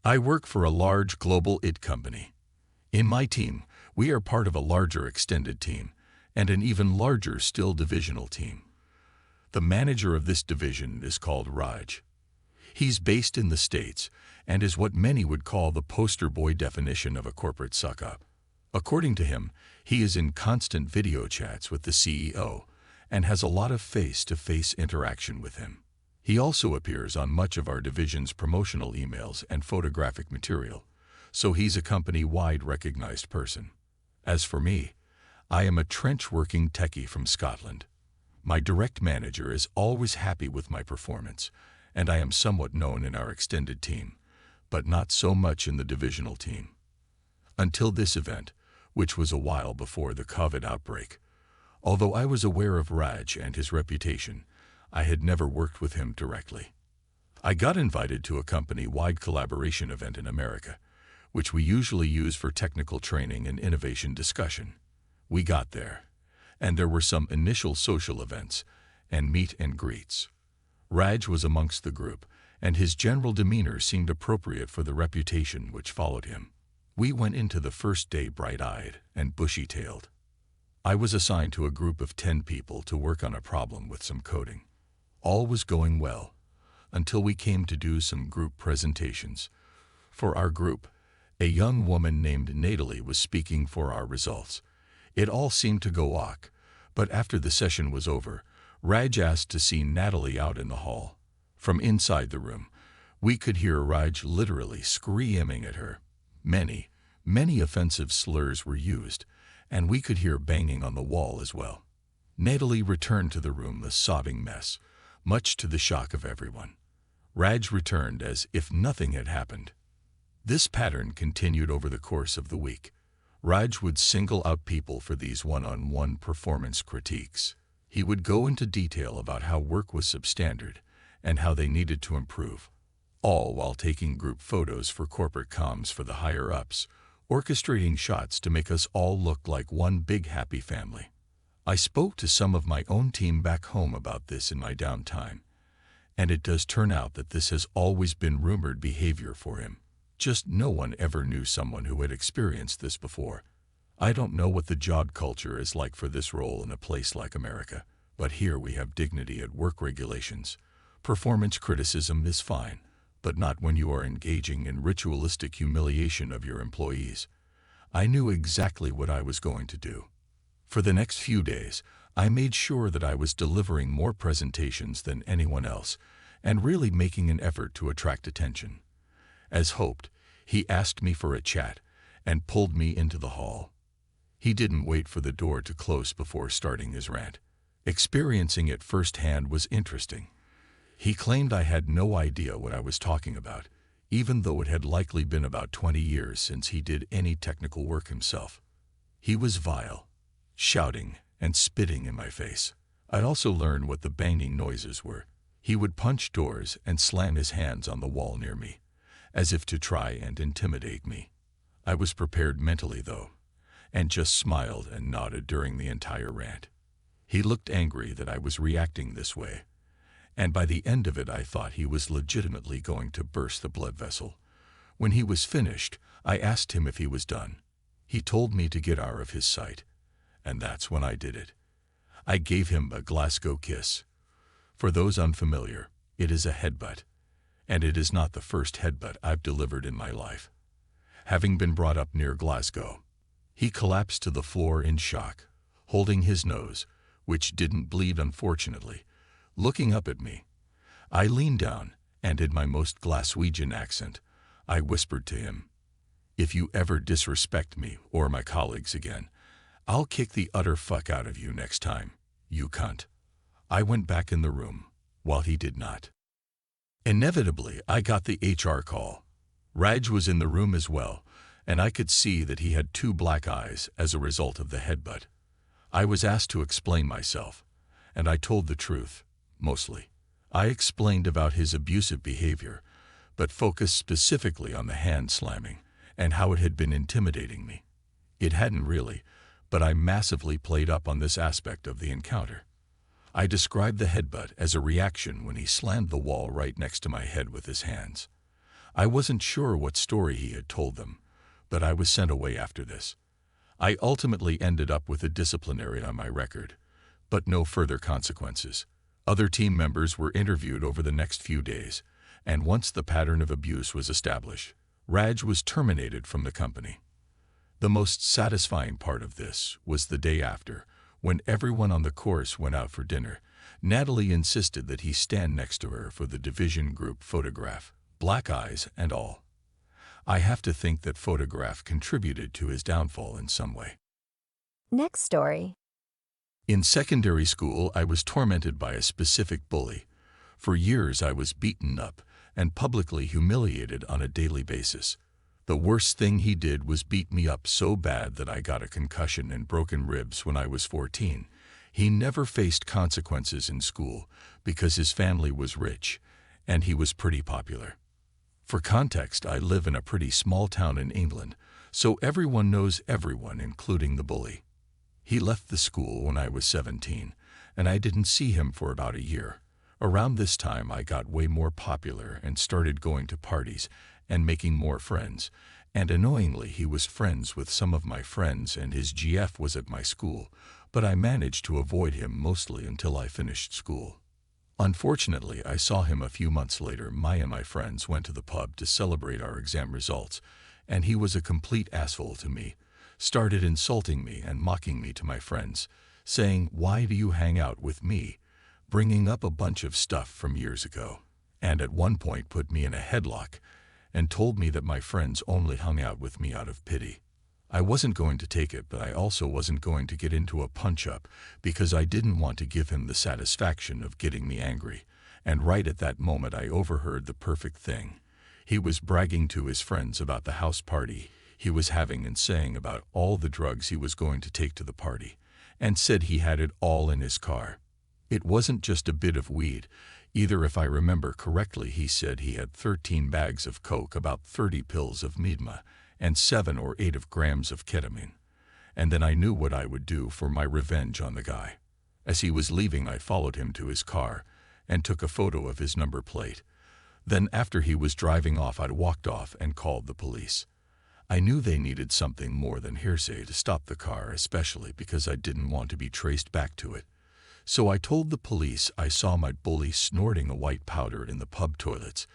I work for a large global IT company. In my team, we are part of a larger extended team and an even larger still divisional team. The manager of this division is called Raj. He's based in the States and is what many would call the poster boy definition of a corporate suck-up. According to him, he is in constant video chats with the CEO and has a lot of face-to-face interaction with him. He also appears on much of our division's promotional emails and photographic material, so he's a company-wide recognized person. As for me, I am a trench-working techie from Scotland. My direct manager is always happy with my performance, and I am somewhat known in our extended team, but not so much in the divisional team. Until this event, which was a while before the COVID outbreak, although I was aware of Raj and his reputation, I had never worked with him directly. I got invited to a company-wide collaboration event in America, which we usually use for technical training and innovation discussion. We got there, and there were some initial social events and meet and greets. Raj was amongst the group, and his general demeanor seemed appropriate for the reputation which followed him. We went into the first day bright-eyed and bushy-tailed. I was assigned to a group of 10 people to work on a problem with some coding. All was going well, until we came to do some group presentations. For our group, a young woman named Natalie was speaking for our results. It all seemed to go ok, but after the session was over, Raj asked to see Natalie out in the hall. From inside the room, we could hear Raj literally screaming at her. Many offensive slurs were used, and we could hear banging on the wall as well. Natalie returned to the room a sobbing mess, much to the shock of everyone. Raj returned as if nothing had happened. This pattern continued over the course of the week. Raj would single out people for these one-on-one performance critiques. He would go into detail about how work was substandard and how they needed to improve, all while taking group photos for corporate comms for the higher-ups, orchestrating shots to make us all look like one big happy family. I spoke to some of my own team back home about this in my downtime, and it does turn out that this has always been rumored behavior for him. Just no one ever knew someone who had experienced this before. I don't know what the job culture is like for this role in a place like America, but here we have dignity at work regulations. Performance criticism is fine, but not when you are engaging in ritualistic humiliation of your employees. I knew exactly what I was going to do. For the next few days, I made sure that I was delivering more presentations than anyone else and really making an effort to attract attention. As hoped, he asked me for a chat and pulled me into the hall. He didn't wait for the door to close before starting his rant. Experiencing it firsthand was interesting. He claimed I had no idea what I was talking about, even though it had likely been about 20 years since he did any technical work himself. He was vile, shouting and spitting in my face. I'd also learned what the banging noises were. He would punch doors and slam his hands on the wall near me, as if to try and intimidate me. I was prepared mentally, though, and just smiled and nodded during the entire rant. He looked angry that I was reacting this way, and by the end of it I thought he was legitimately going to burst the blood vessel. When he was finished, I asked him if he was done. He told me to get out of his sight, and that's when I did it. I gave him a Glasgow kiss. For those unfamiliar, it is a headbutt, and it is not the first headbutt I've delivered in my life. Having been brought up near Glasgow, he collapsed to the floor in shock, holding his nose, which didn't bleed unfortunately, looking up at me. I leaned down, and in my most Glaswegian accent, I whispered to him, "If you ever disrespect me or my colleagues again, I'll kick the utter fuck out of you next time, you cunt." I went back in the room, while he did not. Inevitably, I got the HR call. Raj was in the room as well, and I could see that he had 2 black eyes as a result of the headbutt. I was asked to explain myself, and I told the truth, mostly. I explained about his abusive behavior, but focused specifically on the hand slamming and how it had been intimidating me. It hadn't really, but I massively played up on this aspect of the encounter. I described the headbutt as a reaction when he slammed the wall right next to my head with his hands. I wasn't sure what story he had told them, but I was sent away after this. I ultimately ended up with a disciplinary on my record, but no further consequences. Other team members were interviewed over the next few days, and once the pattern of abuse was established, Raj was terminated from the company. The most satisfying part of this was the day after, when everyone on the course went out for dinner. Natalie insisted that he stand next to her for the division group photograph, black eyes and all. I have to think that photograph contributed to his downfall in some way. Next story. In secondary school, I was tormented by a specific bully. For years, I was beaten up and publicly humiliated on a daily basis. The worst thing he did was beat me up so bad that I got a concussion and broken ribs when I was 14. He never faced consequences in school because his family was rich and he was pretty popular. For context, I live in a pretty small town in England, so everyone knows everyone, including the bully. He left the school when I was 17, and I didn't see him for about a year. Around this time, I got way more popular and started going to parties and making more friends. And annoyingly, he was friends with some of my friends and his GF was at my school, but I managed to avoid him mostly until I finished school. Unfortunately, I saw him a few months later. Me and my friends went to the pub to celebrate our exam results, and he was a complete asshole to me. Started insulting me and mocking me to my friends, saying, "Why do you hang out with me?" Bringing up a bunch of stuff from years ago, and at one point put me in a headlock and told me that my friends only hung out with me out of pity. I wasn't going to take it, but I also wasn't going to get into a punch-up because I didn't want to give him the satisfaction of getting me angry. And right at that moment I overheard the perfect thing. He was bragging to his friends about the house party he was having and saying about all the drugs he was going to take to the party, and said he had it all in his car. It wasn't just a bit of weed either. If I remember correctly, he said he had 13 bags of coke, about 30 pills of midma, and 7 or 8 grams of ketamine. And then I knew what I would do for my revenge on the guy. As he was leaving, I followed him to his car and took a photo of his number plate. Then after he was driving off, I walked off and called the police. I knew they needed something more than hearsay to stop the car, especially because I didn't want to be traced back to it. So I told the police I saw my bully snorting a white powder in the pub toilets.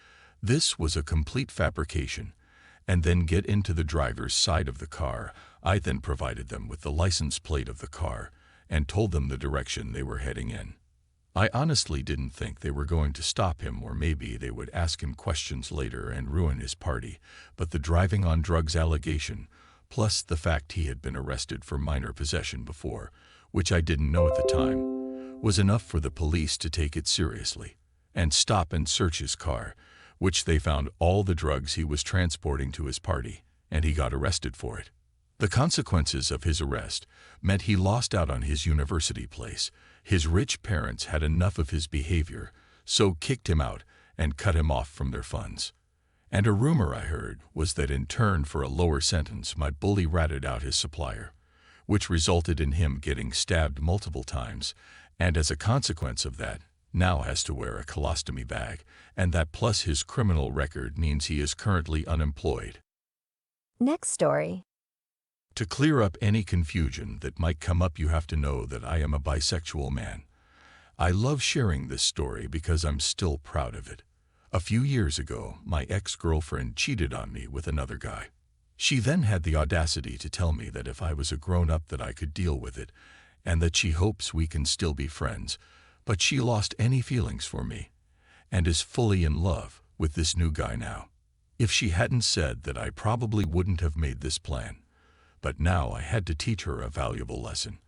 This was a complete fabrication. And then get into the driver's side of the car. I then provided them with the license plate of the car and told them the direction they were heading in. I honestly didn't think they were going to stop him, or maybe they would ask him questions later and ruin his party, but the driving on drugs allegation, plus the fact he had been arrested for minor possession before, which I didn't know at the time, was enough for the police to take it seriously and stop and search his car, which they found all the drugs he was transporting to his party, and he got arrested for it. The consequences of his arrest meant he lost out on his university place. His rich parents had enough of his behavior, so kicked him out and cut him off from their funds. And a rumor I heard was that in turn for a lower sentence, my bully ratted out his supplier, which resulted in him getting stabbed multiple times, and as a consequence of that, now has to wear a colostomy bag, and that plus his criminal record means he is currently unemployed. Next story. To clear up any confusion that might come up, you have to know that I am a bisexual man. I love sharing this story because I'm still proud of it. A few years ago, my ex-girlfriend cheated on me with another guy. She then had the audacity to tell me that if I was a grown-up that I could deal with it, and that she hopes we can still be friends, but she lost any feelings for me, and is fully in love with this new guy now. If she hadn't said that, I probably wouldn't have made this plan. But now I had to teach her a valuable lesson.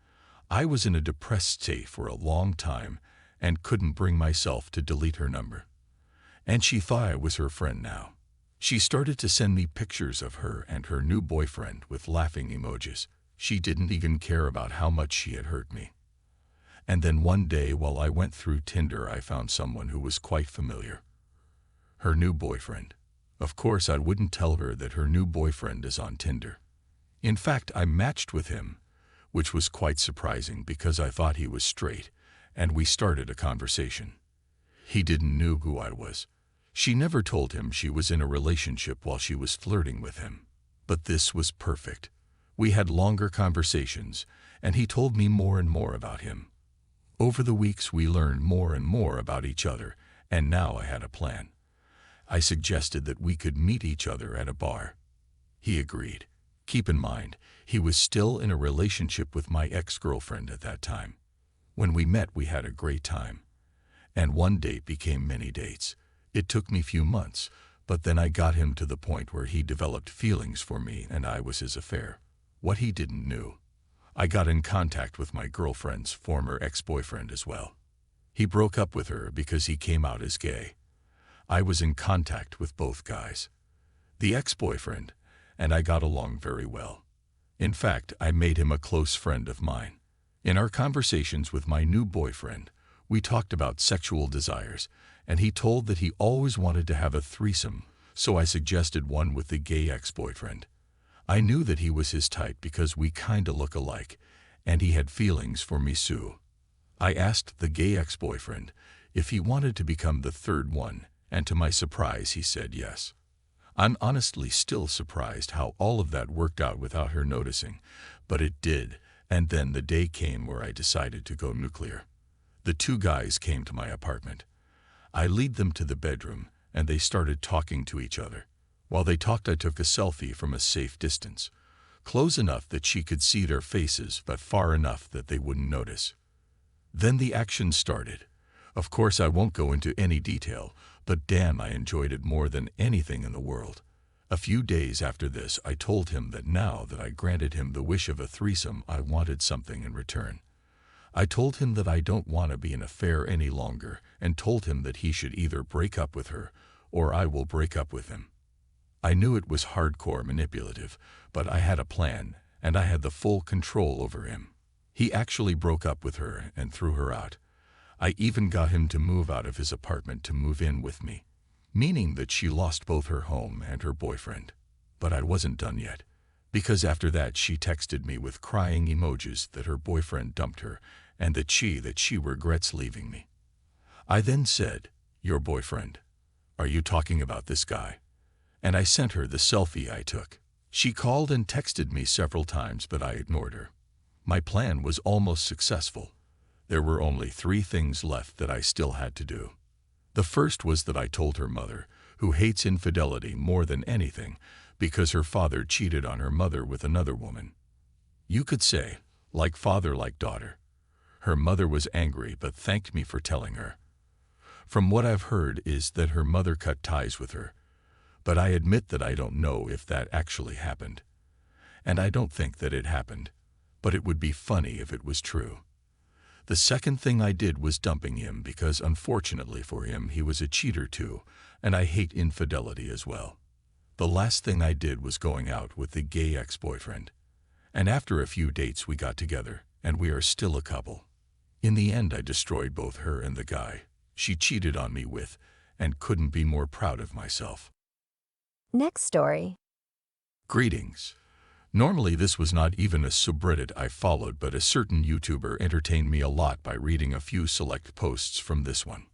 I was in a depressed state for a long time and couldn't bring myself to delete her number. And she thought I was her friend now. She started to send me pictures of her and her new boyfriend with laughing emojis. She didn't even care about how much she had hurt me. And then one day while I went through Tinder, I found someone who was quite familiar. Her new boyfriend. Of course, I wouldn't tell her that her new boyfriend is on Tinder. In fact, I matched with him, which was quite surprising because I thought he was straight, and we started a conversation. He didn't know who I was. She never told him she was in a relationship while she was flirting with him. But this was perfect. We had longer conversations, and he told me more and more about him. Over the weeks we learned more and more about each other, and now I had a plan. I suggested that we could meet each other at a bar. He agreed. Keep in mind, he was still in a relationship with my ex-girlfriend at that time. When we met, we had a great time. And one date became many dates. It took me few months, but then I got him to the point where he developed feelings for me and I was his affair. What he didn't know, I got in contact with my girlfriend's former ex-boyfriend as well. He broke up with her because he came out as gay. I was in contact with both guys. The ex-boyfriend and I got along very well. In fact, I made him a close friend of mine. In our conversations with my new boyfriend, we talked about sexual desires, and he told that he always wanted to have a threesome, so I suggested one with the gay ex-boyfriend. I knew that he was his type because we kinda look alike, and he had feelings for me too. I asked the gay ex-boyfriend if he wanted to become the third one, and to my surprise he said yes. I'm honestly still surprised how all of that worked out without her noticing, but it did, and then the day came where I decided to go nuclear. The two guys came to my apartment. I lead them to the bedroom, and they started talking to each other. While they talked, I took a selfie from a safe distance, close enough that she could see their faces, but far enough that they wouldn't notice. Then the action started. Of course, I won't go into any detail, but damn, I enjoyed it more than anything in the world. A few days after this, I told him that now that I granted him the wish of a threesome, I wanted something in return. I told him that I don't want to be in an affair any longer, and told him that he should either break up with her, or I will break up with him. I knew it was hardcore manipulative, but I had a plan, and I had the full control over him. He actually broke up with her and threw her out. I even got him to move out of his apartment to move in with me, meaning that she lost both her home and her boyfriend. But I wasn't done yet, because after that she texted me with crying emojis that her boyfriend dumped her and that she regrets leaving me. I then said, "Your boyfriend? Are you talking about this guy?" And I sent her the selfie I took. She called and texted me several times, but I ignored her. My plan was almost successful. There were only 3 things left that I still had to do. The first was that I told her mother, who hates infidelity more than anything, because her father cheated on her mother with another woman. You could say, like father, like daughter. Her mother was angry but thanked me for telling her. From what I've heard is that her mother cut ties with her, but I admit that I don't know if that actually happened. And I don't think that it happened, but it would be funny if it was true. The second thing I did was dumping him because, unfortunately for him, he was a cheater too, and I hate infidelity as well. The last thing I did was going out with the gay ex-boyfriend. And after a few dates we got together, and we are still a couple. In the end, I destroyed both her and the guy she cheated on me with, and couldn't be more proud of myself. Next story. Greetings. Normally this was not even a subreddit I followed, but a certain YouTuber entertained me a lot by reading a few select posts from this one.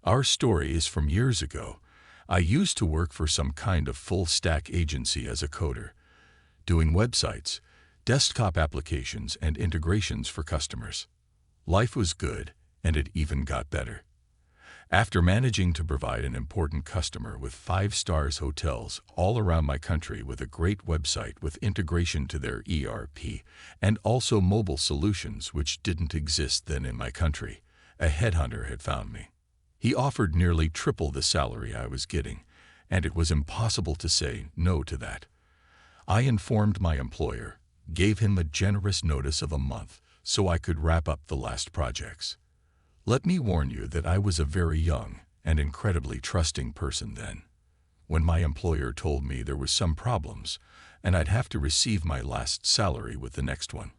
Our story is from years ago. I used to work for some kind of full-stack agency as a coder, doing websites, desktop applications, and integrations for customers. Life was good, and it even got better. After managing to provide an important customer with 5-star hotels all around my country with a great website with integration to their ERP and also mobile solutions which didn't exist then in my country, a headhunter had found me. He offered nearly triple the salary I was getting, and it was impossible to say no to that. I informed my employer, gave him a generous notice of a month so I could wrap up the last projects. Let me warn you that I was a very young and incredibly trusting person then. When my employer told me there were some problems and I'd have to receive my last salary with the next one,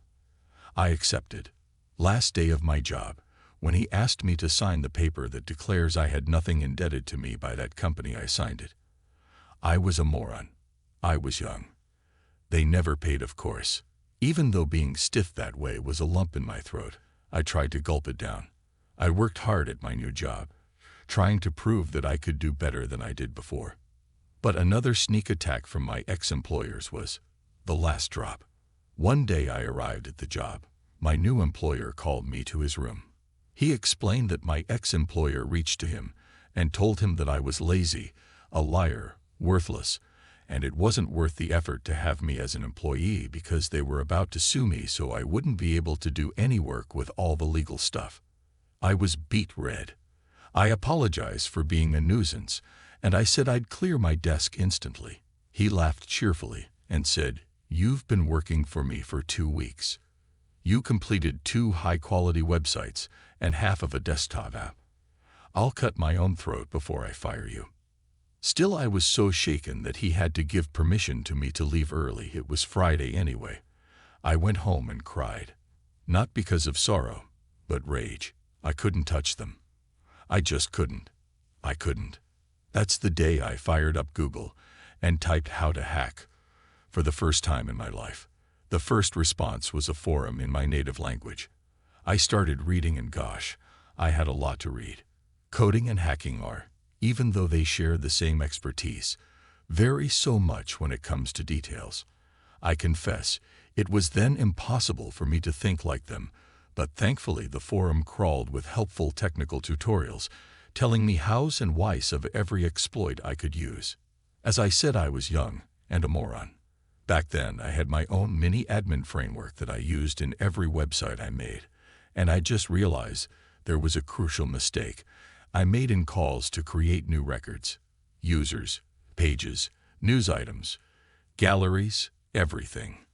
I accepted. Last day of my job, when he asked me to sign the paper that declares I had nothing indebted to me by that company, I signed it. I was a moron. I was young. They never paid, of course. Even though being stiff that way was a lump in my throat, I tried to gulp it down. I worked hard at my new job. trying to prove that I could do better than I did before. But another sneak attack from my ex-employers was the last drop. One day I arrived at the job. My new employer called me to his room. He explained that my ex-employer reached to him and told him that I was lazy, a liar, worthless, and it wasn't worth the effort to have me as an employee because they were about to sue me, so I wouldn't be able to do any work with all the legal stuff. I was beet red. I apologized for being a nuisance, and I said I'd clear my desk instantly. He laughed cheerfully and said, "You've been working for me for 2 weeks. You completed 2 high-quality websites and half of a desktop app. I'll cut my own throat before I fire you." Still, I was so shaken that he had to give permission to me to leave early. It was Friday anyway. I went home and cried. Not because of sorrow, but rage. I couldn't touch them. I just couldn't. I couldn't. That's the day I fired up Google and typed "how to hack" for the first time in my life. The first response was a forum in my native language. I started reading, and gosh, I had a lot to read. Coding and hacking are, even though they share the same expertise, vary so much when it comes to details. I confess, it was then impossible for me to think like them, but thankfully the forum crawled with helpful technical tutorials, telling me hows and whys of every exploit I could use. As I said, I was young and a moron. Back then, I had my own mini admin framework that I used in every website I made, and I just realized there was a crucial mistake I made in calls to create new records, users, pages, news items, galleries, everything.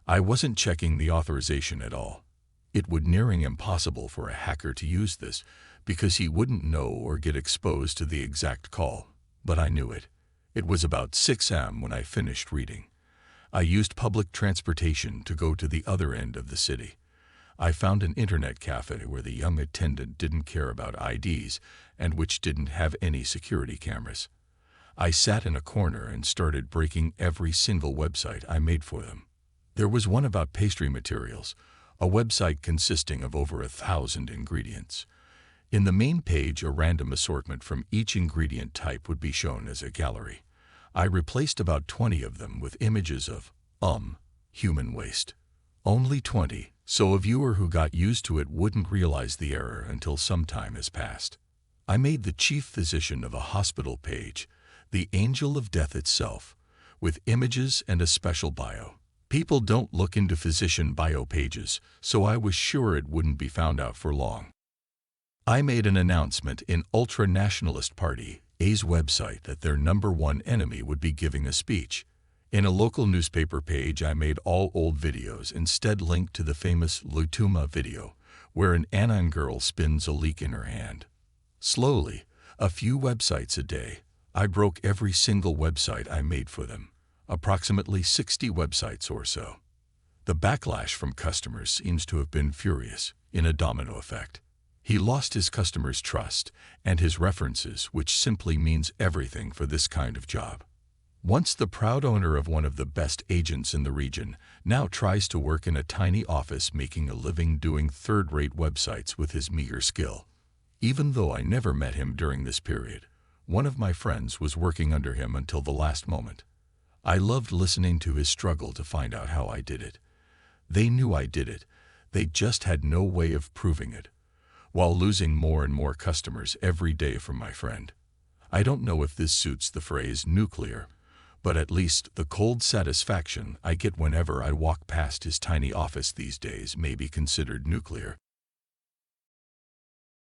I wasn't checking the authorization at all. It would nearing impossible for a hacker to use this because he wouldn't know or get exposed to the exact call, but I knew it. It was about 6 a.m. when I finished reading. I used public transportation to go to the other end of the city. I found an internet cafe where the young attendant didn't care about IDs and which didn't have any security cameras. I sat in a corner and started breaking every single website I made for them. There was one about pastry materials, a website consisting of over 1,000 ingredients. In the main page, a random assortment from each ingredient type would be shown as a gallery. I replaced about 20 of them with images of human waste. Only 20, so a viewer who got used to it wouldn't realize the error until some time has passed. I made the chief physician of a hospital page, the angel of death itself, with images and a special bio. People don't look into physician bio pages, so I was sure it wouldn't be found out for long. I made an announcement in ultra-nationalist party A's website that their #1 enemy would be giving a speech. In a local newspaper page, I made all old videos, instead linked to the famous Lutuma video, where an Anon girl spins a leek in her hand. Slowly, a few websites a day, I broke every single website I made for them, approximately 60 websites or so. The backlash from customers seems to have been furious, in a domino effect. He lost his customers' trust and his references, which simply means everything for this kind of job. Once the proud owner of one of the best agents in the region now tries to work in a tiny office making a living doing third-rate websites with his meager skill. Even though I never met him during this period, one of my friends was working under him until the last moment. I loved listening to his struggle to find out how I did it. They knew I did it, they just had no way of proving it, while losing more and more customers every day from my friend. I don't know if this suits the phrase nuclear, but at least the cold satisfaction I get whenever I walk past his tiny office these days may be considered nuclear.